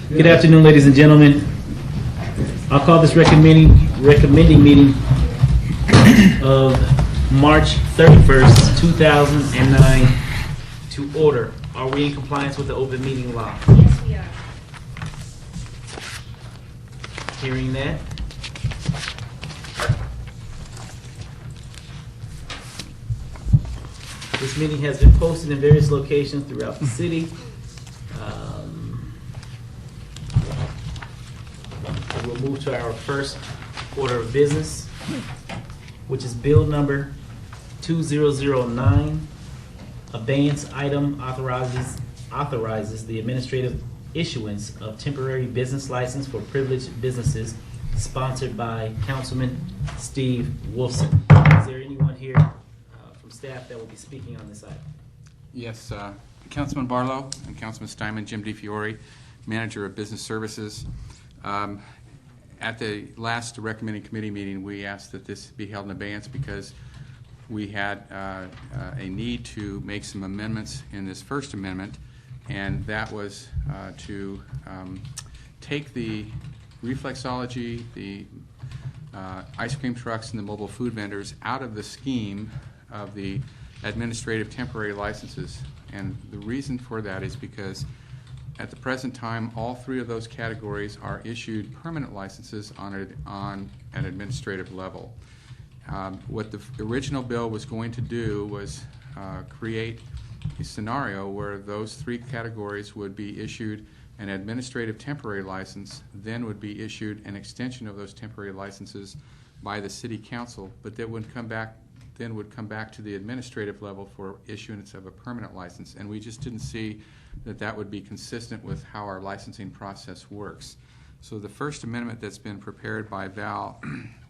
Good afternoon, ladies and gentlemen. I'll call this recommending meeting of March 31st, 2009 to order. Are we in compliance with the open meeting law? Yes, we are. Hearing that. This meeting has been posted in various locations throughout the city. We'll move to our first order of business, which is bill number 2009. Abeyance item authorizes the administrative issuance of temporary business license for privileged businesses, sponsored by Councilman Steve Wolfson. Is there anyone here from staff that will be speaking on this item? Yes, Councilman Barlow and Councilman Steinman, Jim DiFiore, Manager of Business Services. At the last recommending committee meeting, we asked that this be held in abeyance because we had a need to make some amendments in this First Amendment, and that was to take the reflexology, the ice cream trucks, and the mobile food vendors out of the scheme of the administrative temporary licenses. And the reason for that is because at the present time, all three of those categories are issued permanent licenses on an administrative level. What the original bill was going to do was create a scenario where those three categories would be issued an administrative temporary license, then would be issued an extension of those temporary licenses by the City Council, but that would come back to the administrative level for issuance of a permanent license. And we just didn't see that would be consistent with how our licensing process works. So the First Amendment that's been prepared by Val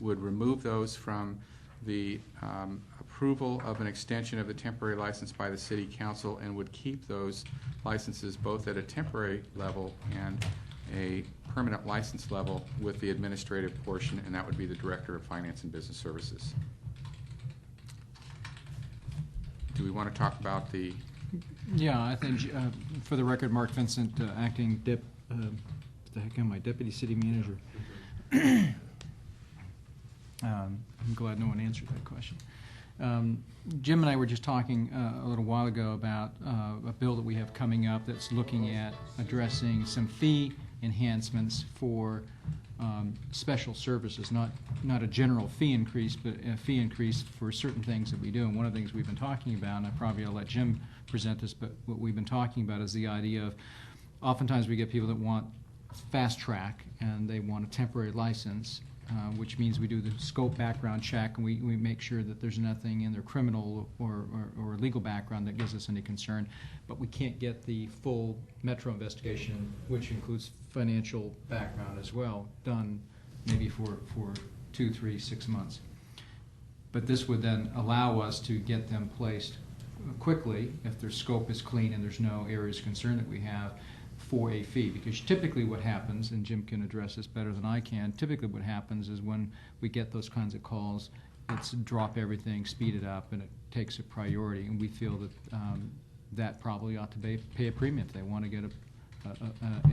would remove those from the approval of an extension of the temporary license by the City Council, and would keep those licenses both at a temporary level and a permanent license level with the administrative portion, and that would be the Director of Finance and Business Services. Do we want to talk about the... Yeah, I think, for the record, Mark Vincent, acting Deputy City Manager. I'm glad no one answered that question. Jim and I were just talking a little while ago about a bill that we have coming up that's looking at addressing some fee enhancements for special services, not a general fee increase, but a fee increase for certain things that we do. And one of the things we've been talking about, and I'll let Jim present this, but what we've been talking about is the idea of, oftentimes we get people that want fast track and they want a temporary license, which means we do the scope background check, and we make sure that there's nothing in their criminal or legal background that gives us any concern, but we can't get the full Metro investigation, which includes financial background as well, done maybe for 2, 3, 6 months. But this would then allow us to get them placed quickly if their scope is clean and there's no areas of concern that we have, for a fee. Because typically what happens, and Jim can address this better than I can, typically what happens is when we get those kinds of calls, it's drop everything, speed it up, and it takes a priority. And we feel that that probably ought to pay a premium. If they want to get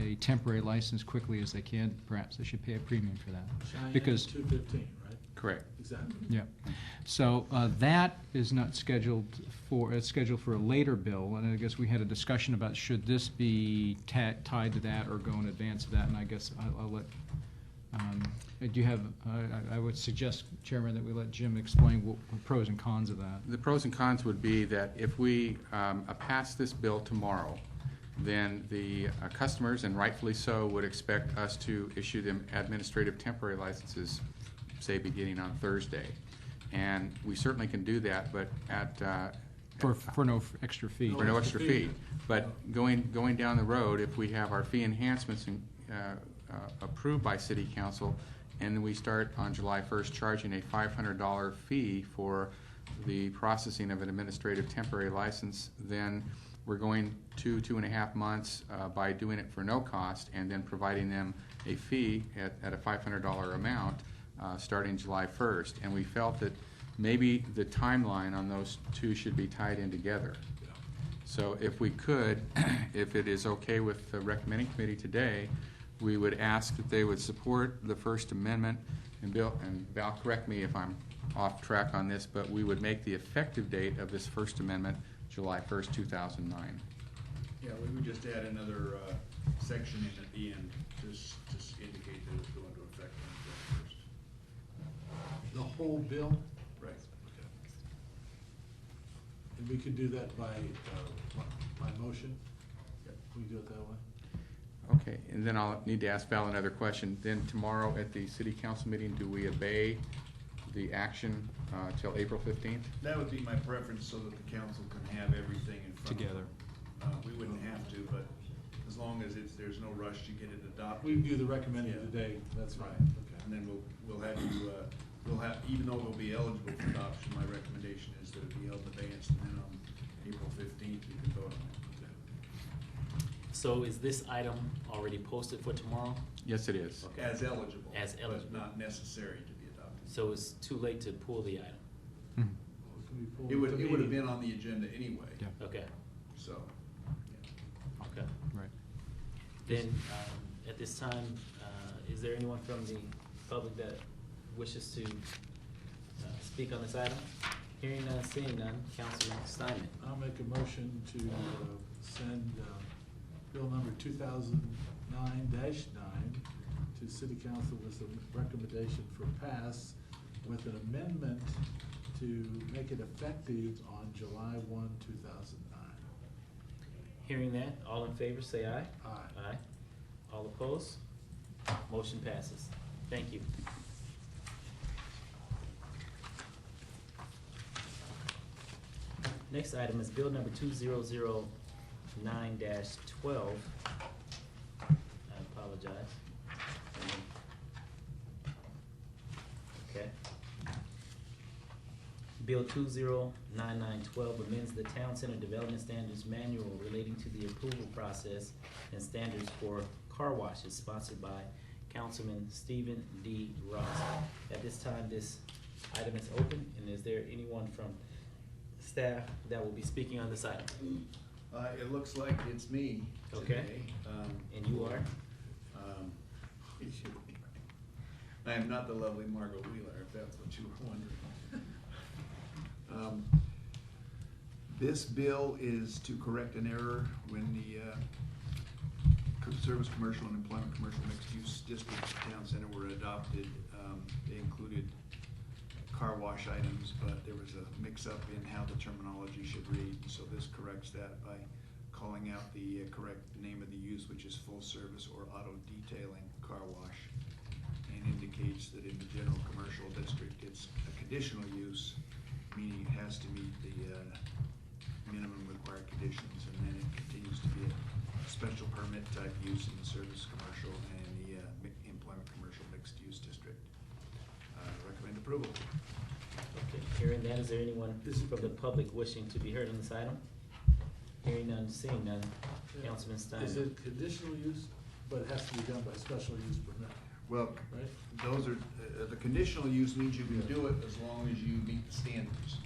a temporary license quickly as they can, perhaps they should pay a premium for that. Cheyenne, Because 215, right? Correct. Exactly. Yeah. So that is not scheduled for, it's scheduled for a later bill, and I guess we had a discussion about should this be tied to that or go in advance of that, and I guess I'll let, do you have, I would suggest, Chairman, that we let Jim explain what the pros and cons of that. The pros and cons would be that if we pass this bill tomorrow, then the customers, and rightfully so, would expect us to issue them administrative temporary licenses, say beginning on Thursday. And we certainly can do that, but For no extra fee. for no extra fee. But going down the road, if we have our fee enhancements approved by City Council, and then we start on July 1st charging a $500 fee for the processing of an administrative temporary license, then we're going 2.5 months by doing it for no cost, and then providing them a fee at a $500 amount starting July 1st. And we felt that maybe the timeline on those two should be tied in together. So if we could, if it is okay with the recommending committee today, we would ask that they would support the First Amendment. And Bill, and Val, correct me if I'm off track on this, but we would make the effective date of this First Amendment July 1st, 2009. Yeah, we would just add another section in at the end, just indicate that it's going to affect on July 1st. The whole bill? Right. Okay. And we could do that by motion? Yep. We do it that way? Okay, and then I'll need to ask Val another question. Then tomorrow at the city council meeting, do we obey the action till April 15th? That would be my preference, so that the council can have everything in front of them. Together. We wouldn't have to, but as long as there's no rush to get it adopted. We can do the recommending Yeah. today, that's fine. Right, Okay. and then we'll have you, even though we'll be eligible for adoption, my recommendation is that it be held in abeyance, and then on April 15th, you can vote on it. So is this item already posted for tomorrow? Yes, it is. Okay. As eligible. As eligible. But not necessary to be adopted. So it's too late to pull the item? Well, can we pull It would the have meeting? been on the agenda anyway. Yeah. Okay, So, yeah. okay. Right. Then, at this time, is there anyone from the public that wishes to speak on this item? Hearing none, seeing none, Councilman Steinman. I'll make a motion to send bill number 2009-9 to city council with a recommendation for pass with an amendment to make it effective on July 1, 2009. Hearing that, all in favor, say aye. Aye. Aye. All opposed? Motion passes. Thank you. Next item is bill number 2009-12. I apologize. Okay. Bill 2099-12 amends the Town Center Development Standards Manual relating to the approval process and standards for car washes, sponsored by Councilman Stephen D. Ross. At this time, this item is open, and is there anyone from staff that will be speaking on this item? It looks like it's me Okay. today. And you are? I am not the lovely Margot Wheeler, if that's what you were wondering. This bill is to correct an error when the Service Commercial and Employment Commercial Mixed Use Districts of Town Center were adopted. They included car wash items, but there was a mix-up in how the terminology should read. So this corrects that by calling out the correct name of the use, which is full service or auto detailing car wash, and indicates that in the general commercial district, it's a conditional use, meaning it has to meet the minimum required conditions, and then it continues to be a special permit type use in the service commercial and the employment commercial mixed use district. Recommend approval. Okay, hearing that, is there anyone This is- from the public wishing to be heard on this item? Hearing none, seeing none, Councilman Steinman. Is it conditional use, but it has to be done by special use permit, Well, right? those are, the conditional use means you can do it as long as you meet the standards.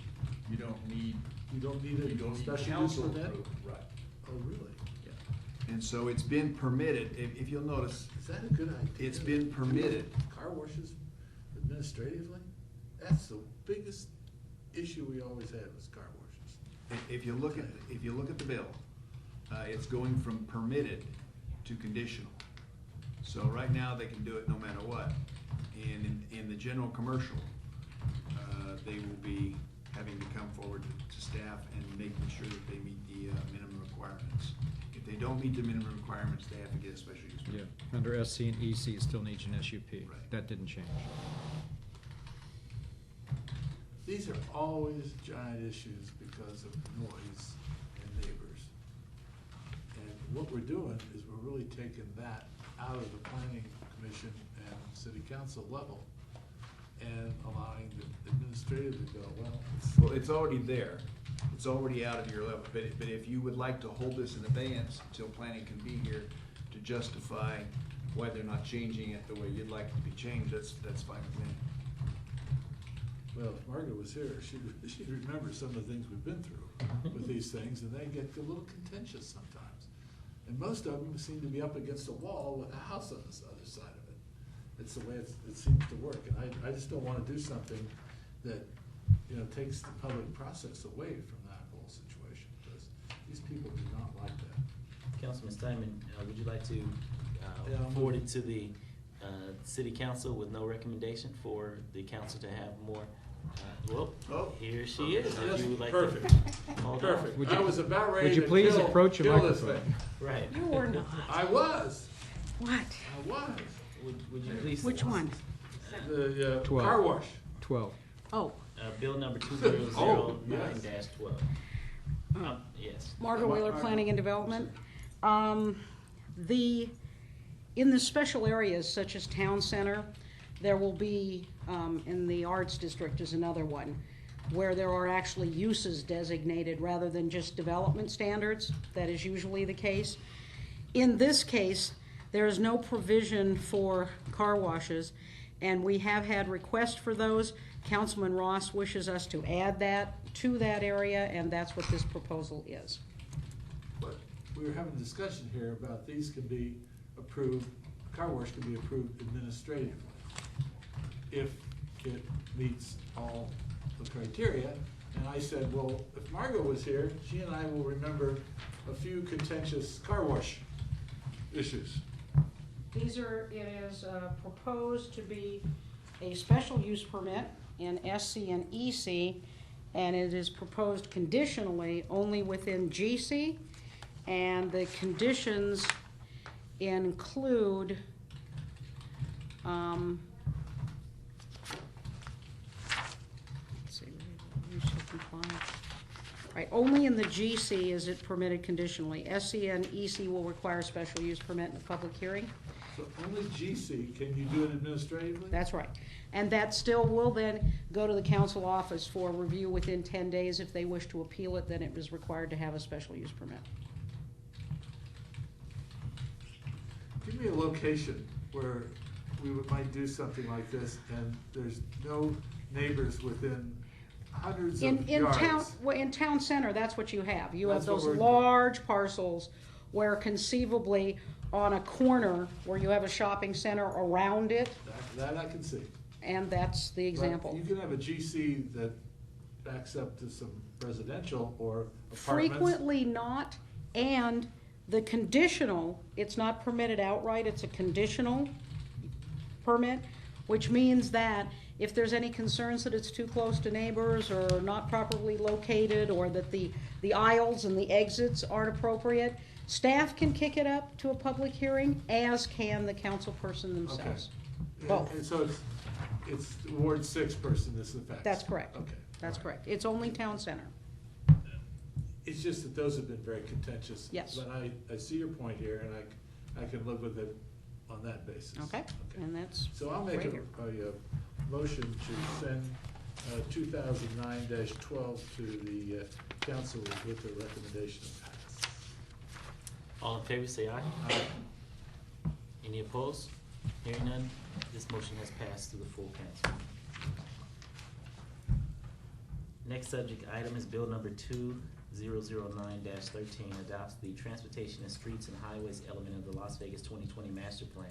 You don't need, You don't need you a don't need special use council permit? approval. Right. Oh, really? Yeah. And so it's been permitted, if you'll notice, Is that a good idea? It's been permitted. Car washes administratively? That's the biggest issue we always had was car washes. if you look at the bill, it's going from permitted to conditional. So right now, they can do it no matter what. And in the general commercial, they will be having to come forward to staff and making sure that they meet the minimum requirements. If they don't meet the minimum requirements, they have to get a special use Yeah, permit. under SC and EC, it still needs an SUP. Right. That didn't change. These are always giant issues because of noise and neighbors. And what we're doing is we're really taking that out of the planning commission and city council level and allowing the administrative to go, well, Well, it's already there. It's already out of your level. But if you would like to hold this in abeyance until planning can be here to justify why they're not changing it the way you'd like it to be changed, that's fine with me. well, if Margaret was here, she'd remember some of the things we've been through. with these things, and they get a little contentious sometimes. And most of them seem to be up against a wall with a house on this other side of it. It's the way it seems to work, and I just don't wanna do something that, you know, takes the public process away from that whole situation, because these people do not like that. Councilman Steinman, would you like to Yeah, I'll forward move. it to the city council with no recommendation for the council to have more? Oh. Here she is. If Yes, you would like perfect. to hold on. Perfect. Would I you- was about ready would you to please kill approach the this microphone? thing. Right. You were not. I was, What? I was. Would you please? Which one? The 12. car wash. 12. Oh, Bill number Oh, 2009-12. Yes. Margaret Wheeler, Planning and Development. In the special areas such as Town Center, there will be, in the Arts District is another one, where there are actually uses designated rather than just development standards. That is usually the case. In this case, there is no provision for car washes, and we have had requests for those. Councilman Ross wishes us to add that to that area, and that's what this proposal is. But we were having a discussion here about these can be approved, car wash can be approved administratively if it meets all the criteria. And I said, well, if Margot was here, she and I will remember a few contentious car wash issues. It is proposed to be a special use permit in SC and EC, and it is proposed conditionally only within GC, and the conditions include, let's see, use shall comply. Right, only in the GC is it permitted conditionally. SC and EC will require special use permit in a public hearing. So only GC, can you do it administratively? That's right. And that still will then go to the council office for review within 10 days. If they wish to appeal it, then it was required to have a special use permit. Give me a location where might do something like this, and there's no neighbors within hundreds of yards. In town center, that's what you have. You have That's what those we're- large parcels where conceivably on a corner where you have a shopping center around it, That I can see. and that's the But example. you can have a GC that backs up to some residential or apartments. Frequently not, and the conditional, it's not permitted outright, it's a conditional permit, which means that if there's any concerns that it's too close to neighbors or not properly located, or that the aisles and the exits aren't appropriate, staff can kick it up to a public hearing, as can the council person themselves. Okay. Both. And so it's Ward 6 person this affects? That's correct. Okay. That's all right. correct. It's only town center. It's just that those have been very contentious. Yes. But I see your point here, and I can live with it on that basis. Okay? And that's So I'll make right a here. motion to send 2009-12 to the council with the recommendation of pass. All in favor, say aye. Aye. Any opposed? Hearing none, this motion has passed to the full council. Next subject item is bill number 2009-13, adopts the Transportation and Streets and Highways element of the Las Vegas 2020 Master Plan,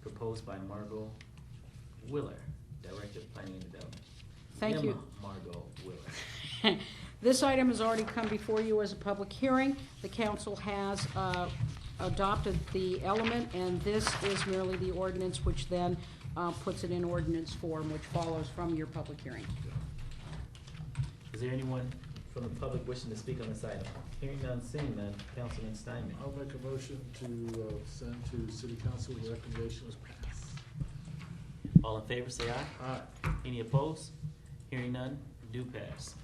proposed by Margot Wheeler, Director of Planning and Development. Thank you. Margot Wheeler. This item has already come before you as a public hearing. The council has adopted the element, and this is merely the ordinance, which then puts it in ordinance form, which follows from your public hearing. Is there anyone from the public wishing to speak on this item? Hearing none, seeing none, Councilman Steinman. I'll make a motion to send to city council with recommendation of pass. All in favor, say aye. Aye. Any opposed? Hearing none, do pass.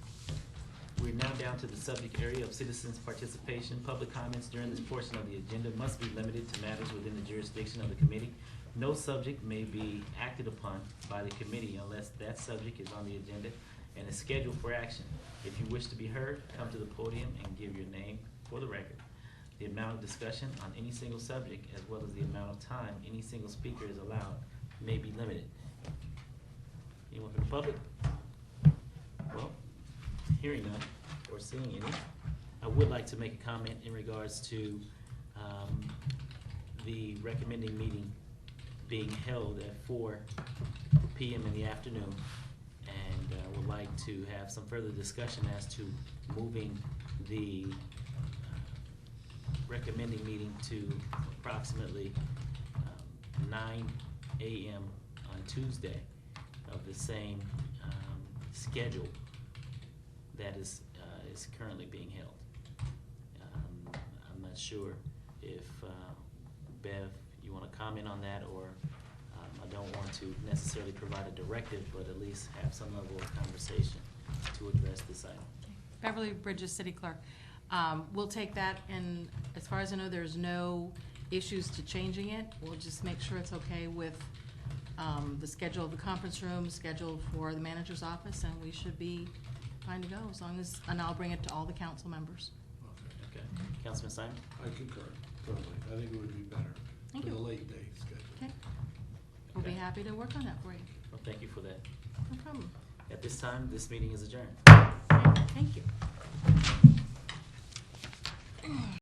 We're now down to the subject area of citizens' participation. Public comments during this portion of the agenda must be limited to matters within the jurisdiction of the committee. No subject may be acted upon by the committee unless that subject is on the agenda and is scheduled for action. If you wish to be heard, come to the podium and give your name for the record. The amount of discussion on any single subject, as well as the amount of time any single speaker is allowed, may be limited. Anyone from the public? Well, hearing none, or seeing any. I would like to make a comment in regards to the recommending meeting being held at 4 p.m. in the afternoon, and would like to have some further discussion as to moving the recommending meeting to approximately 9 a.m. on Tuesday of the same schedule that is currently being held. I'm not sure if Bev, you want to comment on that, or I don't want to necessarily provide a directive, but at least have some level of conversation to address this item. Beverly Bridges, City Clerk. We'll take that, and as far as I know, there's no issues to changing it. We'll just make sure it's okay with the schedule of the conference room, schedule for the manager's office, and we should be fine to go, as long as, and I'll bring it to all the council members. Okay. Okay. Councilman Simon? I concur, totally. I think it would be better Thank for the you. late day schedule. Okay? We'll be Okay. happy to work on that for you. Well, thank you for that. No problem. At this time, this meeting is adjourned. Okay, thank you.